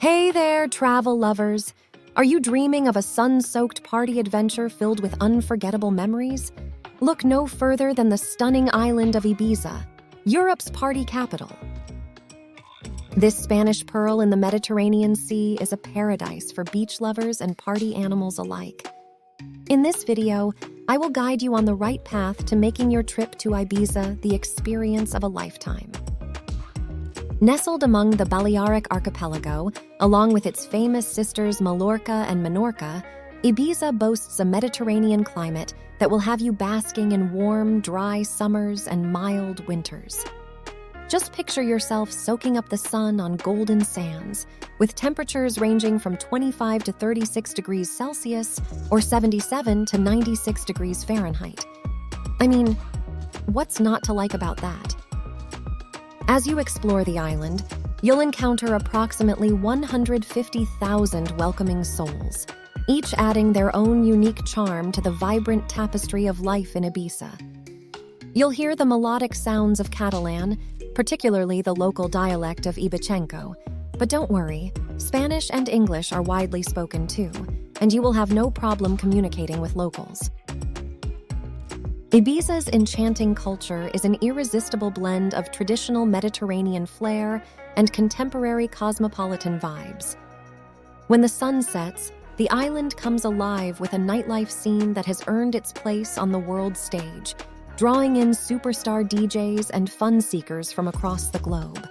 Hey there, travel lovers! Are you dreaming of a sun-soaked party adventure filled with unforgettable memories? Look no further than the stunning island of Ibiza, Europe's party capital. This Spanish pearl in the Mediterranean Sea is a paradise for beach lovers and party animals alike. In this video, I will guide you on the right path to making your trip to Ibiza the experience of a lifetime. Nestled among the Balearic archipelago, along with its famous sisters Mallorca and Menorca, Ibiza boasts a Mediterranean climate that will have you basking in warm, dry summers and mild winters. Just picture yourself soaking up the sun on golden sands, with temperatures ranging from 25 to 36 degrees Celsius or 77 to 96 degrees Fahrenheit. I mean, what's not to like about that? As you explore the island, you'll encounter approximately 150,000 welcoming souls, each adding their own unique charm to the vibrant tapestry of life in Ibiza. You'll hear the melodic sounds of Catalan, particularly the local dialect of Ibichenco. But don't worry, Spanish and English are widely spoken too, and you will have no problem communicating with locals. Ibiza's enchanting culture is an irresistible blend of traditional Mediterranean flair and contemporary cosmopolitan vibes. When the sun sets, the island comes alive with a nightlife scene that has earned its place on the world stage, drawing in superstar DJs and fun seekers from across the globe.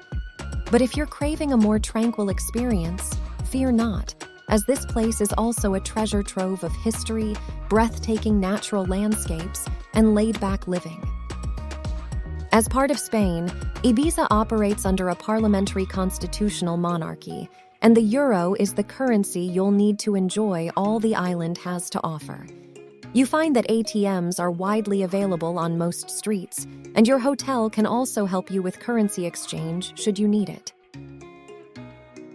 But if you're craving a more tranquil experience, fear not, as this place is also a treasure trove of history, breathtaking natural landscapes, and laid-back living. As part of Spain, Ibiza operates under a parliamentary constitutional monarchy, and the euro is the currency you'll need to enjoy all the island has to offer. You find that ATMs are widely available on most streets, and your hotel can also help you with currency exchange should you need it.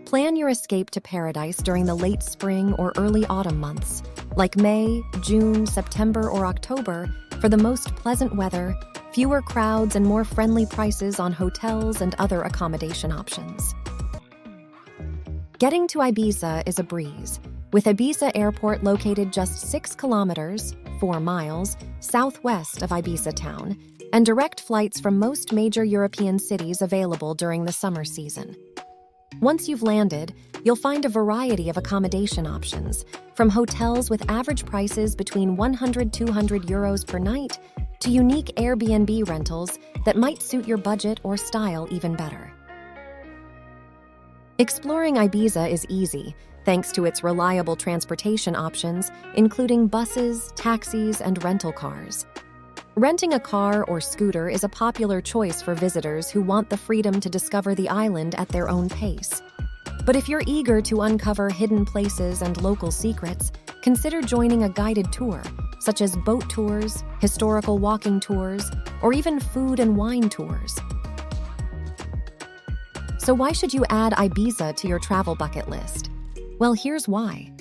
Plan your escape to paradise during the late spring or early autumn months, like May, June, September, or October, for the most pleasant weather, fewer crowds, and more friendly prices on hotels and other accommodation options. Getting to Ibiza is a breeze, with Ibiza Airport located just 6 kilometers, 4 miles, southwest of Ibiza town, and direct flights from most major European cities available during the summer season. Once you've landed, you'll find a variety of accommodation options, from hotels with average prices between 100–200 euros per night to unique Airbnb rentals that might suit your budget or style even better. Exploring Ibiza is easy, thanks to its reliable transportation options, including buses, taxis, and rental cars. Renting a car or scooter is a popular choice for visitors who want the freedom to discover the island at their own pace. But if you're eager to uncover hidden places and local secrets, consider joining a guided tour, such as boat tours, historical walking tours, or even food and wine tours. So why should you add Ibiza to your travel bucket list? Well, here's why.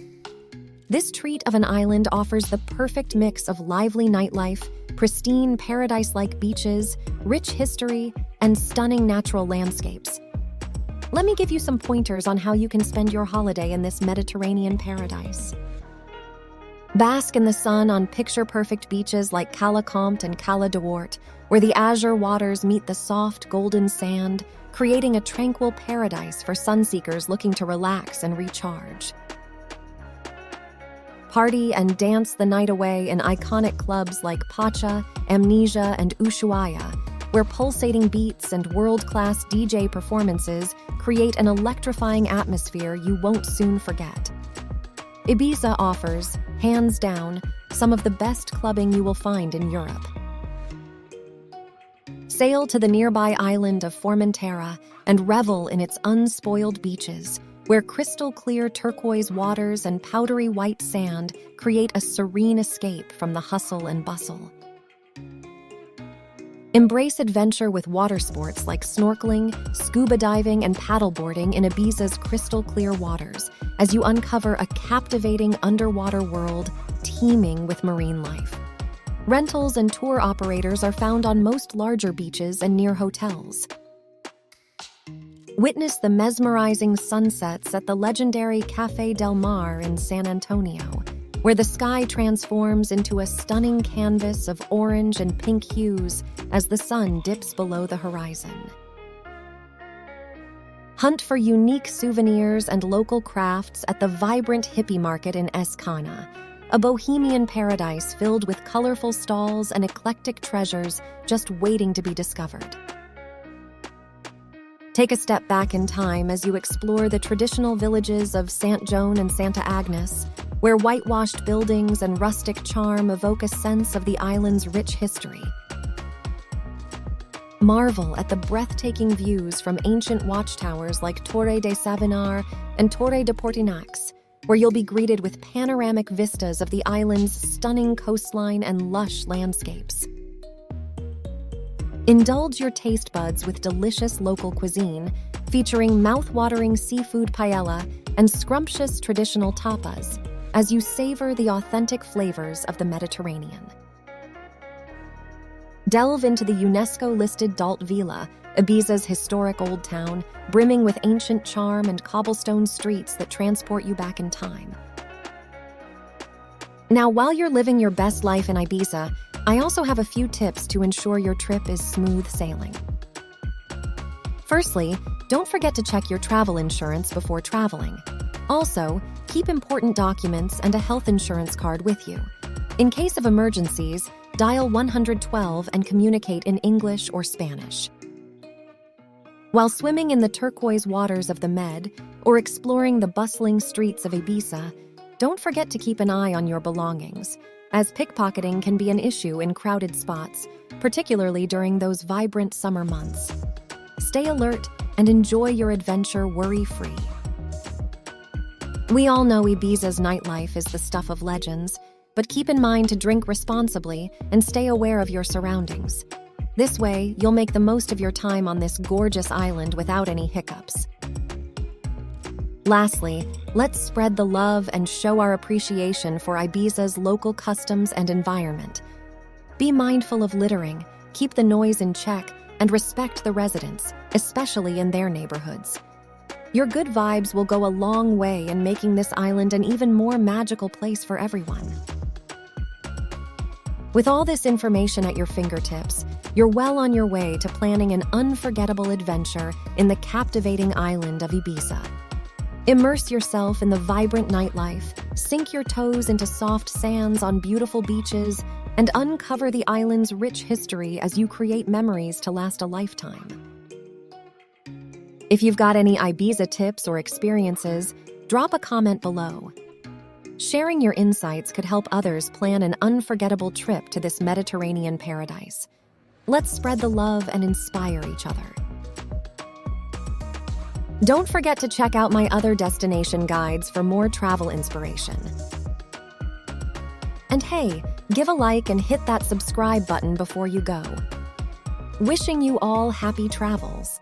This treat of an island offers the perfect mix of lively nightlife, pristine paradise-like beaches, rich history, and stunning natural landscapes. Let me give you some pointers on how you can spend your holiday in this Mediterranean paradise. Bask in the sun on picture-perfect beaches like Cala Comte and Cala, where the azure waters meet the soft golden sand, creating a tranquil paradise for sunseekers looking to relax and recharge. Party and dance the night away in iconic clubs like Pacha, Amnesia, and Ushuaïa, where pulsating beats and world-class DJ performances create an electrifying atmosphere you won't soon forget. Ibiza offers, hands down, some of the best clubbing you will find in Europe. Sail to the nearby island of Formentera and revel in its unspoiled beaches, where crystal-clear turquoise waters and powdery white sand create a serene escape from the hustle and bustle. Embrace adventure with water sports like snorkeling, scuba diving, and paddleboarding in Ibiza's crystal-clear waters as you uncover a captivating underwater world teeming with marine life. Rentals and tour operators are found on most larger beaches and near hotels. Witness the mesmerizing sunsets at the legendary Café del Mar in San Antonio, where the sky transforms into a stunning canvas of orange and pink hues as the sun dips below the horizon. Hunt for unique souvenirs and local crafts at the vibrant Hippy Market in Carna, a bohemian paradise filled with colorful stalls and eclectic treasures just waiting to be discovered. Take a step back in time as you explore the traditional villages of Sant Joan and Santa Agnes, where whitewashed buildings and rustic charm evoke a sense of the island's rich history. Marvel at the breathtaking views from ancient watchtowers like Torre de Savinar and Torre de Portinax, where you'll be greeted with panoramic vistas of the island's stunning coastline and lush landscapes. Indulge your taste buds with delicious local cuisine, featuring mouth-watering seafood paella and scrumptious traditional tapas, as you savor the authentic flavors of the Mediterranean. Delve into the UNESCO-listed Dalt Vila, Ibiza's historic old town, brimming with ancient charm and cobblestone streets that transport you back in time. Now, while you're living your best life in Ibiza, I also have a few tips to ensure your trip is smooth sailing. Firstly, don't forget to check your travel insurance before traveling. Also, keep important documents and a health insurance card with you. In case of emergencies, dial 112 and communicate in English or Spanish. While swimming in the turquoise waters of the Med or exploring the bustling streets of Ibiza, don't forget to keep an eye on your belongings, as pickpocketing can be an issue in crowded spots, particularly during those vibrant summer months. Stay alert and enjoy your adventure worry-free. We all know Ibiza's nightlife is the stuff of legends, but keep in mind to drink responsibly and stay aware of your surroundings. This way, you'll make the most of your time on this gorgeous island without any hiccups. Lastly, let's spread the love and show our appreciation for Ibiza's local customs and environment. Be mindful of littering, keep the noise in check, and respect the residents, especially in their neighborhoods. Your good vibes will go a long way in making this island an even more magical place for everyone. With all this information at your fingertips, you're well on your way to planning an unforgettable adventure in the captivating island of Ibiza. Immerse yourself in the vibrant nightlife, sink your toes into soft sands on beautiful beaches, and uncover the island's rich history as you create memories to last a lifetime. If you've got any Ibiza tips or experiences, drop a comment below. Sharing your insights could help others plan an unforgettable trip to this Mediterranean paradise. Let's spread the love and inspire each other. Don't forget to check out my other destination guides for more travel inspiration. And hey, give a like and hit that subscribe button before you go. Wishing you all happy travels.